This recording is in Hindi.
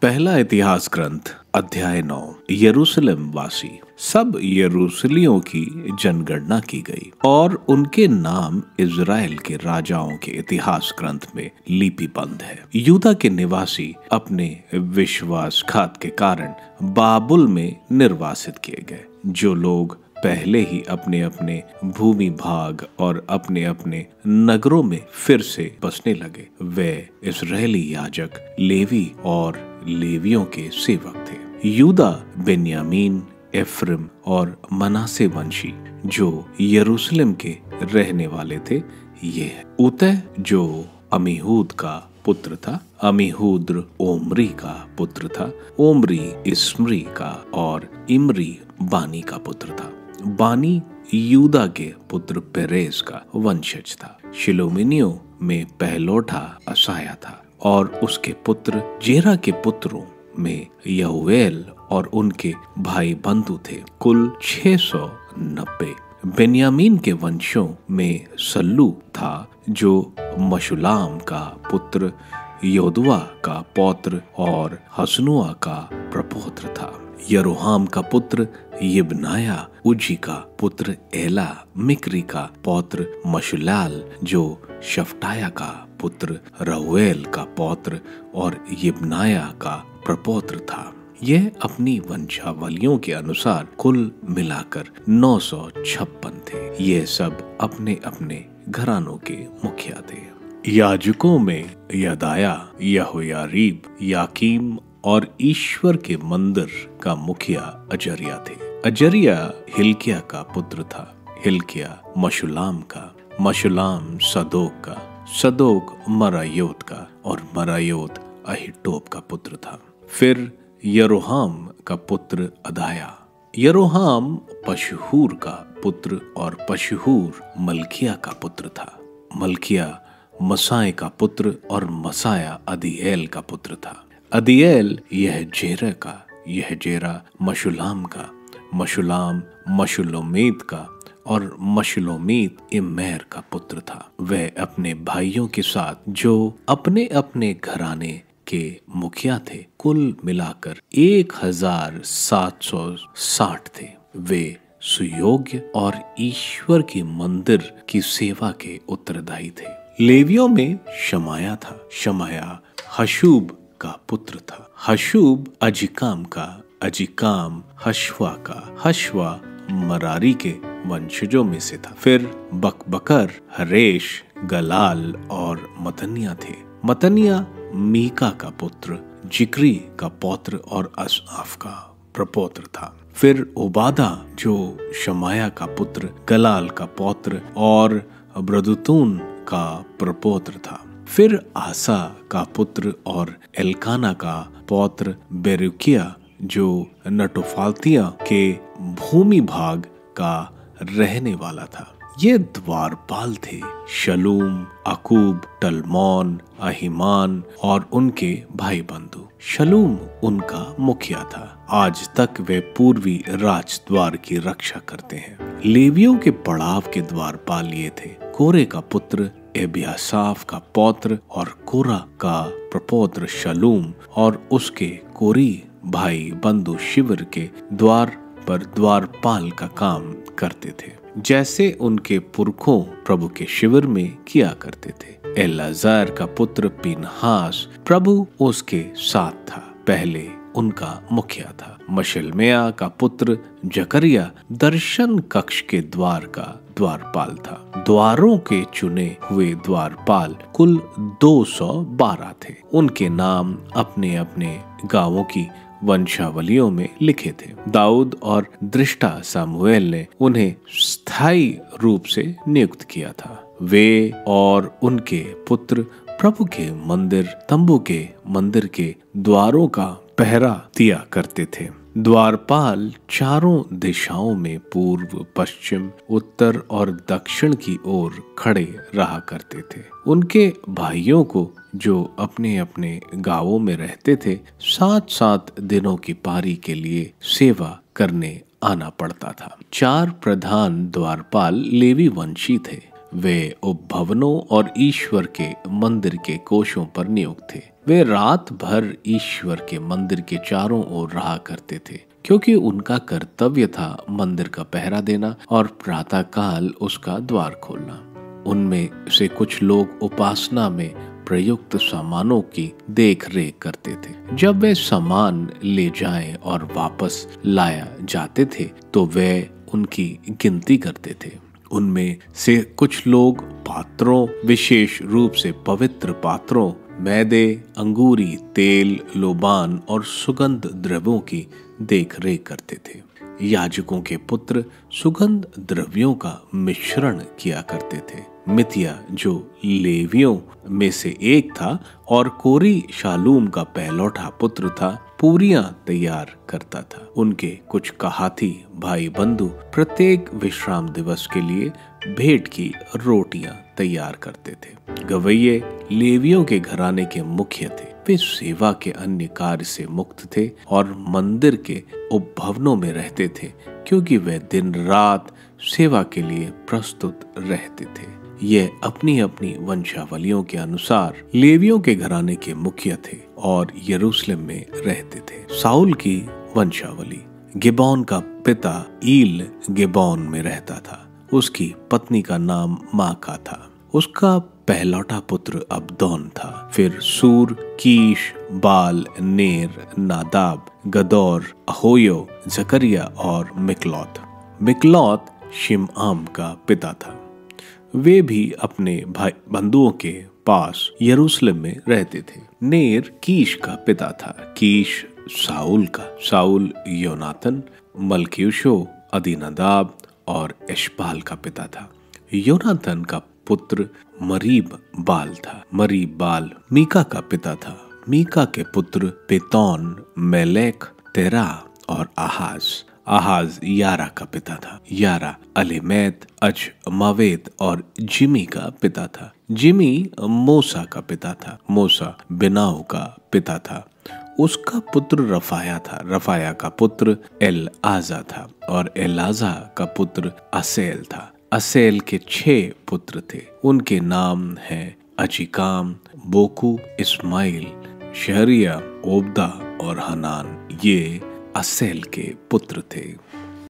पहला इतिहास ग्रंथ अध्याय 9। यरूशलेम वासी। सब यरूशलियों की जनगणना की गई और उनके नाम इज़राइल के राजाओं के इतिहास ग्रंथ में लिपिबद्ध है। यूदा के निवासी अपने विश्वासघात के कारण बाबुल में निर्वासित किए गए। जो लोग पहले ही अपने अपने भूमि भाग और अपने अपने नगरों में फिर से बसने लगे, वे इस्राएली याजक, लेवी और लेवियों के सेवक थे। यूदा, बेन्यामीन, एफ्रैम और मनासे वंशी जो यरूशलेम के रहने वाले थे ये है। उतह जो अमीहूद का पुत्र था, अमीहूद ओमरी का पुत्र था, ओमरी इस्मरी का और इमरी बानी का पुत्र था। बानी यूदा के पुत्र पेरेस का वंशज था। शिलोमिनियों में पहलौठा असाया था और उसके पुत्र जेरा के पुत्रों में यहूएल और उनके भाई बंधु थे, कुल 690। बेन्यामीन के वंशों में सल्लू था जो मशुलाम का पुत्र, योदुआ का पौत्र और हसनुआ का प्रपौत्र था। यरोहाम का पुत्र यिब्नाया, उजी का पुत्र एला, मिक्री का पौत्र मशुलाल जो शफ्टाया का पुत्र, रहुएल का पौत्र और यिब्नाया का प्रपौत्र था। यह अपनी वंशावलियों के अनुसार कुल मिलाकर 956 थे। ये सब अपने अपने घरानों के मुखिया थे। याजकों में यदाया, यहोयारीब, याकीम और ईश्वर के मंदिर का मुखिया अजरिया थे। अजरिया हिल्किया का पुत्र था, हिल्किया मशुलाम का, मशुलाम सदोक का, सदोक मरायोत का और मरायोत अहिटोब का पुत्र था। फिर यरोहाम का पुत्र अदाया। यरोहाम पशहूर का पुत्र और पशहूर मल्किया का पुत्र था। मल्किया मसाए का पुत्र और मसाया अदीएल का पुत्र था। अदीएल यहजेरा का, यहजेरा मशुलाम का, मशुलाम मशुलोमीत का और मशुलोमीत इम्मेर का पुत्र था। वह अपने भाइयों के साथ जो अपने अपने घराने के मुखिया थे कुल मिलाकर 1760 थे। वे सुयोग्य और ईश्वर के मंदिर की सेवा के उत्तरदायी थे। लेवियों में शमाया था। शमाया हशूब का पुत्र था। हशूब अजिकाम का, अजिकाम हशवा का, हशवा मरारी के वंशजों में से था। फिर बकबकर, हरेश, गलाल और मतनिया थे। मतनिया मीका का पुत्र, जिक्री का पौत्र और असाफ का प्रपौत्र था। फिर ओबादा जो शमाया का पुत्र, गलाल का पौत्र और ब्रदुतून का प्रपौत्र था। फिर आसा का पुत्र और एल्काना का पौत्र बेरुकिया जो नटोफातिया के भूमि भाग का रहने वाला था। ये द्वारपाल थे। शलूम, अकूब, टलमोन, अहिमान और उनके भाई बंधु। शलूम उनका मुखिया था। आज तक वे पूर्वी राजद्वार की रक्षा करते हैं। लेवियों के पड़ाव के द्वारपाल ये थे। कोरे का पुत्र एबियासाफ का पौत्र और कोरा का प्रपौत्र शलूम और उसके कोरी भाई बंधु शिविर के द्वार पर द्वारपाल का काम करते थे, जैसे उनके पुरखों प्रभु के शिविर में किया करते थे। एलाजार का पुत्र पिनहास प्रभु उसके साथ था, पहले उनका मुखिया था। मशलमेया का पुत्र जकरिया दर्शन कक्ष के द्वार का द्वारपाल था। द्वारों के चुने हुए द्वारपाल कुल 212 थे। उनके नाम अपने अपने गांवों की वंशावलियों में लिखे थे। दाऊद और दृष्टा सामुएल ने उन्हें स्थायी रूप से नियुक्त किया था। वे और उनके पुत्र प्रभु के मंदिर, तंबू के मंदिर के द्वारों का पहरा दिया करते थे। द्वारपाल चारों दिशाओं में पूर्व, पश्चिम, उत्तर और दक्षिण की ओर खड़े रहा करते थे। उनके भाइयों को जो अपने अपने गांवों में रहते थे 7-7 दिनों की पारी के लिए सेवा करने आना पड़ता था। 4 प्रधान द्वारपाल लेवी वंशी थे। वे उपभवनों और ईश्वर के मंदिर के कोशों पर नियुक्त थे। वे रात भर ईश्वर के मंदिर के चारों ओर रहा करते थे, क्योंकि उनका कर्तव्य था मंदिर का पहरा देना और प्रातः काल उसका द्वार खोलना। उनमें से कुछ लोग उपासना में प्रयुक्त सामानों की देख रेख करते थे। जब वे सामान ले जाएं और वापस लाया जाते थे तो वे उनकी गिनती करते थे। उनमें से कुछ लोग पात्रों, विशेष रूप से पवित्र पात्रों, मैदे, अंगूरी, तेल, लोबान और सुगंध द्रव्यों की देख रेख करते थे। याजकों के पुत्र सुगंध द्रव्यों का मिश्रण किया करते थे। मितिया, जो लेवियों में से एक था और कोरी शालूम का पहलौठा पुत्र था, पूरियां तैयार करता था। उनके कुछ कहाती भाई बंधु प्रत्येक विश्राम दिवस के लिए भेंट की रोटियां तैयार करते थे। गवैये लेवियों के घराने के मुखिया थे। वे सेवा के अन्य कार्य से मुक्त थे और मंदिर के उपभवनों में रहते थे, क्योंकि वे दिन रात सेवा के लिए प्रस्तुत रहते थे। ये अपनी अपनी वंशावलियों के अनुसार लेवियों के घराने के मुखिया थे और यरूशलेम में रहते थे। साउल की वंशावली। गिबोन का पिता ईल गिबोन में रहता था। उसकी पत्नी का नाम माका था। उसका पहलौठा पुत्र अब्दोन था। फिर सूर, कीश, बाल, नेर, नादाब, गदौर, अहोयो, जकरिया और मिकलौत। मिकलौत शिमआम का पिता था। वे भी अपने भाई बंधुओं के पास यरूशलेम में रहते थे। नेर कीश का पिता था। कीश साउल का। साउल योनातन, मलकीशो, अदीनादाब और एशबाल का पिता था। योनातन का पुत्र मरीब बाल था। मरीब बाल मीका का पिता था। मीका के पुत्र पेतौन, मेलेक, तेरा और आहाज। आहाज यारा का पिता था। यारा अलेमेत, अजमावेत और जिमी का पिता था। जिमी मूसा का पिता था। मूसा बिनाऊ का पिता था। उसका पुत्र रफाया था। रफाया का पुत्र एल आजा था और एलाजा का पुत्र असेल था। असेल के 6 पुत्र थे। उनके नाम हैं अजीकाम, बोकू, इस्माइल, शहरिया, ओबदा और हनान। ये असेल के पुत्र थे।